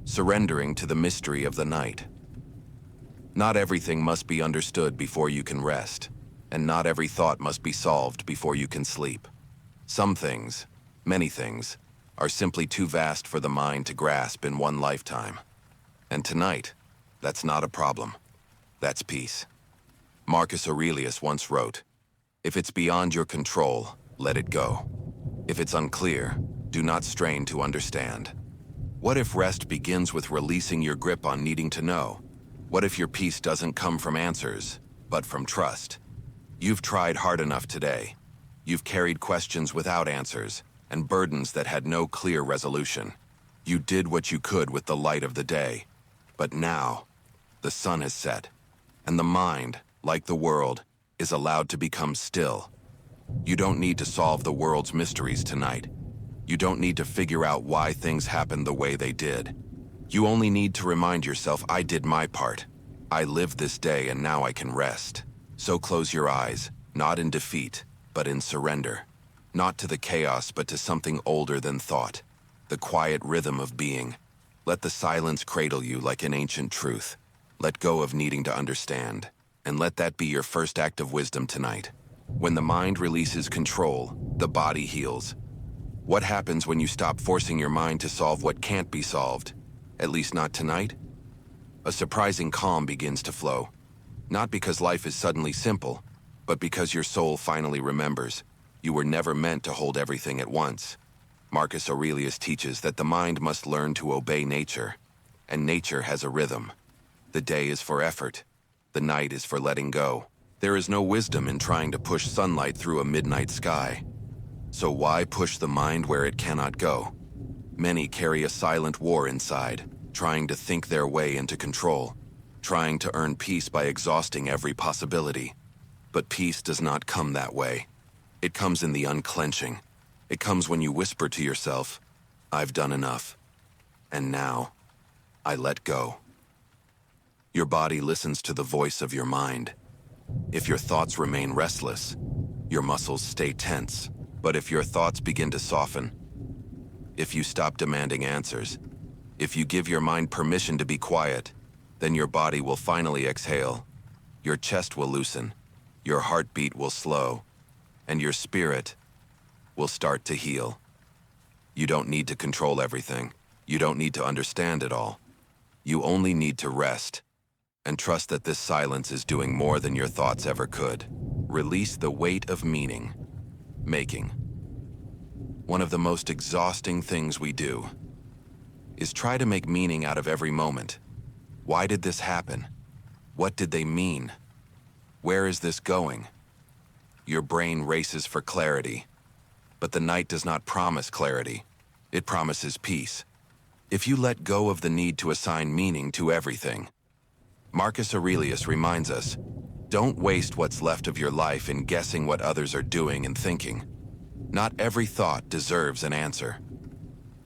surrendering to the mystery of the night. Not everything must be understood before you can rest, and not every thought must be solved before you can sleep. Some things, many things, are simply too vast for the mind to grasp in one lifetime. And tonight, that's not a problem. That's peace. Marcus Aurelius once wrote, "If it's beyond your control, let it go. If it's unclear, do not strain to understand." What if rest begins with releasing your grip on needing to know? What if your peace doesn't come from answers, but from trust? You've tried hard enough today. You've carried questions without answers, and burdens that had no clear resolution. You did what you could with the light of the day. But now, the sun has set, and the mind, like the world, is allowed to become still. You don't need to solve the world's mysteries tonight. You don't need to figure out why things happened the way they did. You only need to remind yourself, I did my part. I lived this day and now I can rest. So close your eyes, not in defeat, but in surrender. Not to the chaos, but to something older than thought. The quiet rhythm of being. Let the silence cradle you like an ancient truth. Let go of needing to understand. And let that be your first act of wisdom tonight. When the mind releases control, the body heals. What happens when you stop forcing your mind to solve what can't be solved? At least not tonight? A surprising calm begins to flow. Not because life is suddenly simple, but because your soul finally remembers. You were never meant to hold everything at once. Marcus Aurelius teaches that the mind must learn to obey nature, and nature has a rhythm. The day is for effort. The night is for letting go. There is no wisdom in trying to push sunlight through a midnight sky. So why push the mind where it cannot go? Many carry a silent war inside, trying to think their way into control, trying to earn peace by exhausting every possibility. But peace does not come that way. It comes in the unclenching. It comes when you whisper to yourself, I've done enough. And now, I let go. Your body listens to the voice of your mind. If your thoughts remain restless, your muscles stay tense. But if your thoughts begin to soften, if you stop demanding answers, if you give your mind permission to be quiet, then your body will finally exhale. Your chest will loosen, your heartbeat will slow, and your spirit will start to heal. You don't need to control everything. You don't need to understand it all. You only need to rest and trust that this silence is doing more than your thoughts ever could. Release the weight of meaning. Making. One of the most exhausting things we do is try to make meaning out of every moment. Why did this happen? What did they mean? Where is this going? Your brain races for clarity, but the night does not promise clarity. It promises peace. If you let go of the need to assign meaning to everything, Marcus Aurelius reminds us, don't waste what's left of your life in guessing what others are doing and thinking. Not every thought deserves an answer.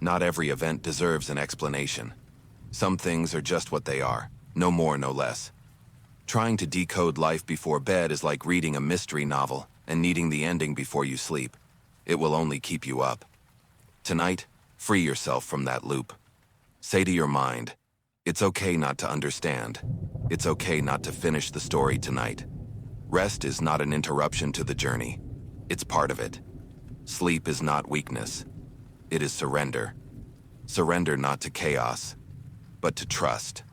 Not every event deserves an explanation. Some things are just what they are, no more, no less. Trying to decode life before bed is like reading a mystery novel and needing the ending before you sleep. It will only keep you up. Tonight, free yourself from that loop. Say to your mind, it's okay not to understand. It's okay not to finish the story tonight. Rest is not an interruption to the journey. It's part of it. Sleep is not weakness. It is surrender. Surrender not to chaos, but to trust.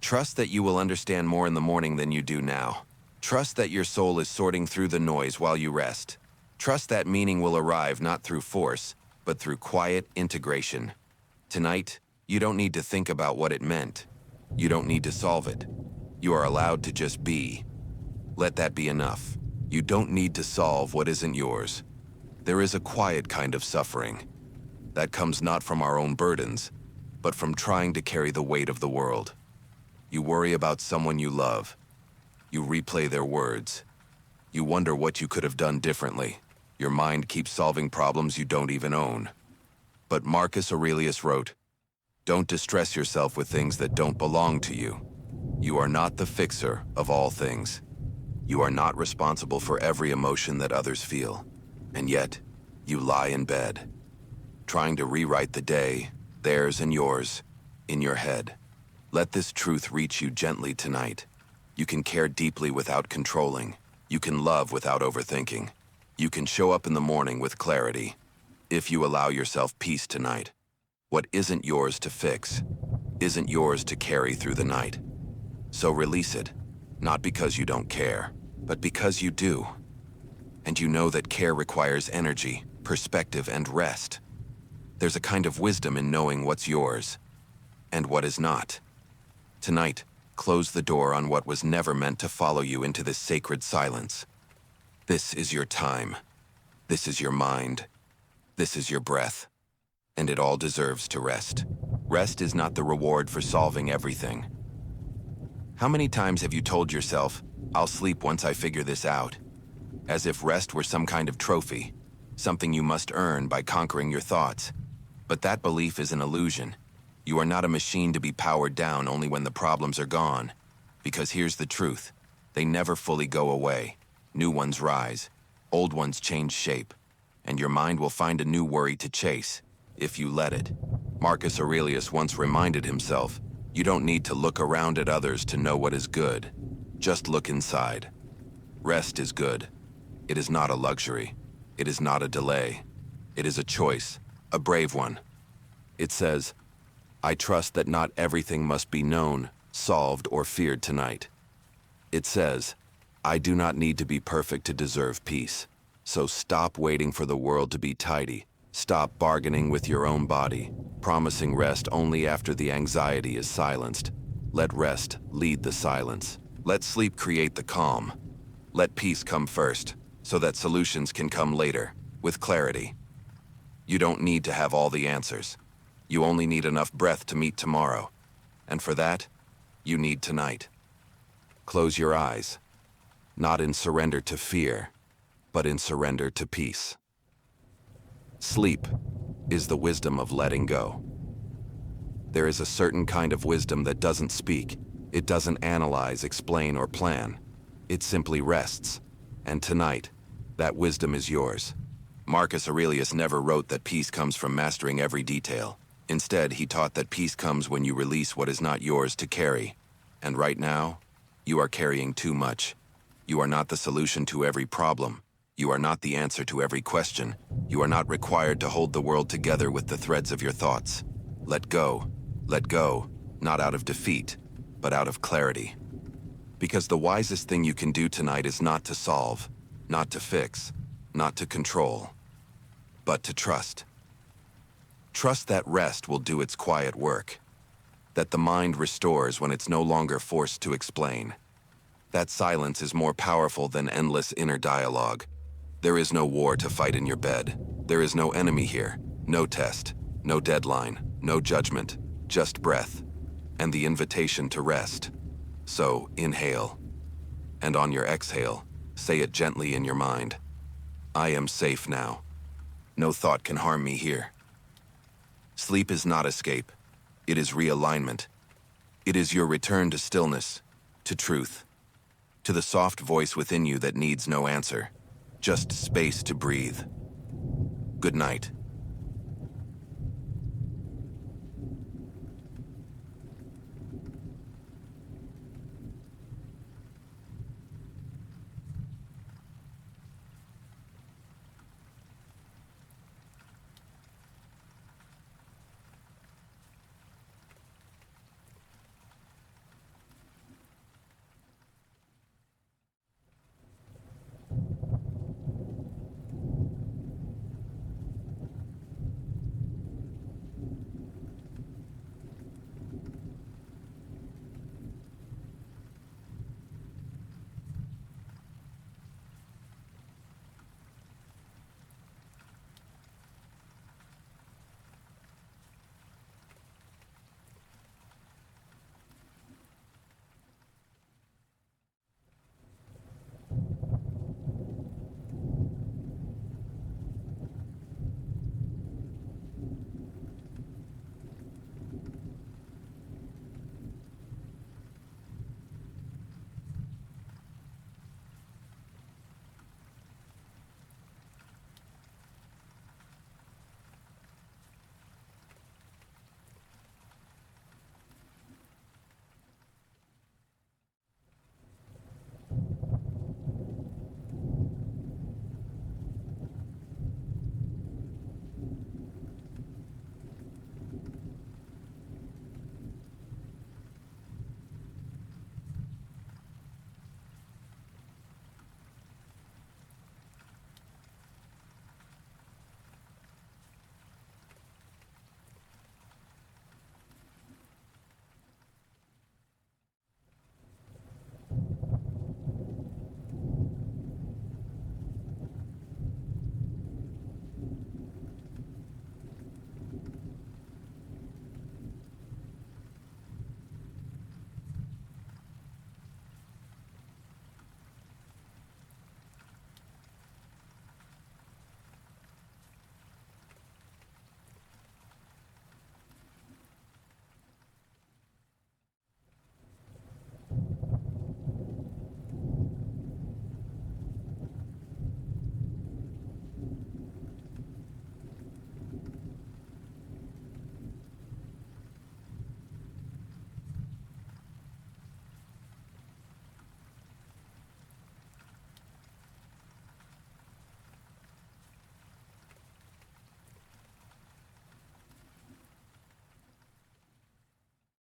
Trust that you will understand more in the morning than you do now. Trust that your soul is sorting through the noise while you rest. Trust that meaning will arrive not through force, but through quiet integration. Tonight, you don't need to think about what it meant. You don't need to solve it. You are allowed to just be. Let that be enough. You don't need to solve what isn't yours. There is a quiet kind of suffering that comes not from our own burdens, but from trying to carry the weight of the world. You worry about someone you love. You replay their words. You wonder what you could have done differently. Your mind keeps solving problems you don't even own. But Marcus Aurelius wrote, don't distress yourself with things that don't belong to you. You are not the fixer of all things. You are not responsible for every emotion that others feel. And yet, you lie in bed, trying to rewrite the day, theirs and yours. in your head. Let this truth reach you gently tonight. You can care deeply without controlling. You can love without overthinking. You can show up in the morning with clarity. If you allow yourself peace tonight, what isn't yours to fix isn't yours to carry through the night. So release it, not because you don't care, but because you do. And you know that care requires energy, perspective, and rest. There's a kind of wisdom in knowing what's yours and what is not. Tonight, close the door on what was never meant to follow you into this sacred silence. This is your time. This is your mind. This is your breath. And it all deserves to rest. Rest is not the reward for solving everything. How many times have you told yourself, "I'll sleep once I figure this out," as if rest were some kind of trophy, something you must earn by conquering your thoughts? But that belief is an illusion. You are not a machine to be powered down only when the problems are gone. Because here's the truth. They never fully go away. New ones rise. Old ones change shape. And your mind will find a new worry to chase, if you let it. Marcus Aurelius once reminded himself, you don't need to look around at others to know what is good. Just look inside. Rest is good. It is not a luxury. It is not a delay. It is a choice, a brave one. It says, I trust that not everything must be known, solved, or feared tonight. It says, I do not need to be perfect to deserve peace. So stop waiting for the world to be tidy. Stop bargaining with your own body, promising rest only after the anxiety is silenced. Let rest lead the silence. Let sleep create the calm. Let peace come first, so that solutions can come later, with clarity. You don't need to have all the answers. You only need enough breath to meet tomorrow. And for that, you need tonight. Close your eyes, not in surrender to fear, but in surrender to peace. Sleep is the wisdom of letting go. There is a certain kind of wisdom that doesn't speak. It doesn't analyze, explain, or plan. It simply rests. And tonight, that wisdom is yours. Marcus Aurelius never wrote that peace comes from mastering every detail. Instead, he taught that peace comes when you release what is not yours to carry. And right now, you are carrying too much. You are not the solution to every problem. You are not the answer to every question. You are not required to hold the world together with the threads of your thoughts. Let go, not out of defeat, but out of clarity. Because the wisest thing you can do tonight is not to solve, not to fix, not to control, but to trust. Trust that rest will do its quiet work, that the mind restores when it's no longer forced to explain. That silence is more powerful than endless inner dialogue. There is no war to fight in your bed. There is no enemy here, no test, no deadline, no judgment, just breath, and the invitation to rest. So, inhale, and on your exhale, say it gently in your mind. I am safe now. No thought can harm me here. Sleep is not escape. It is realignment. It is your return to stillness, to truth, to the soft voice within you that needs no answer, just space to breathe. Good night.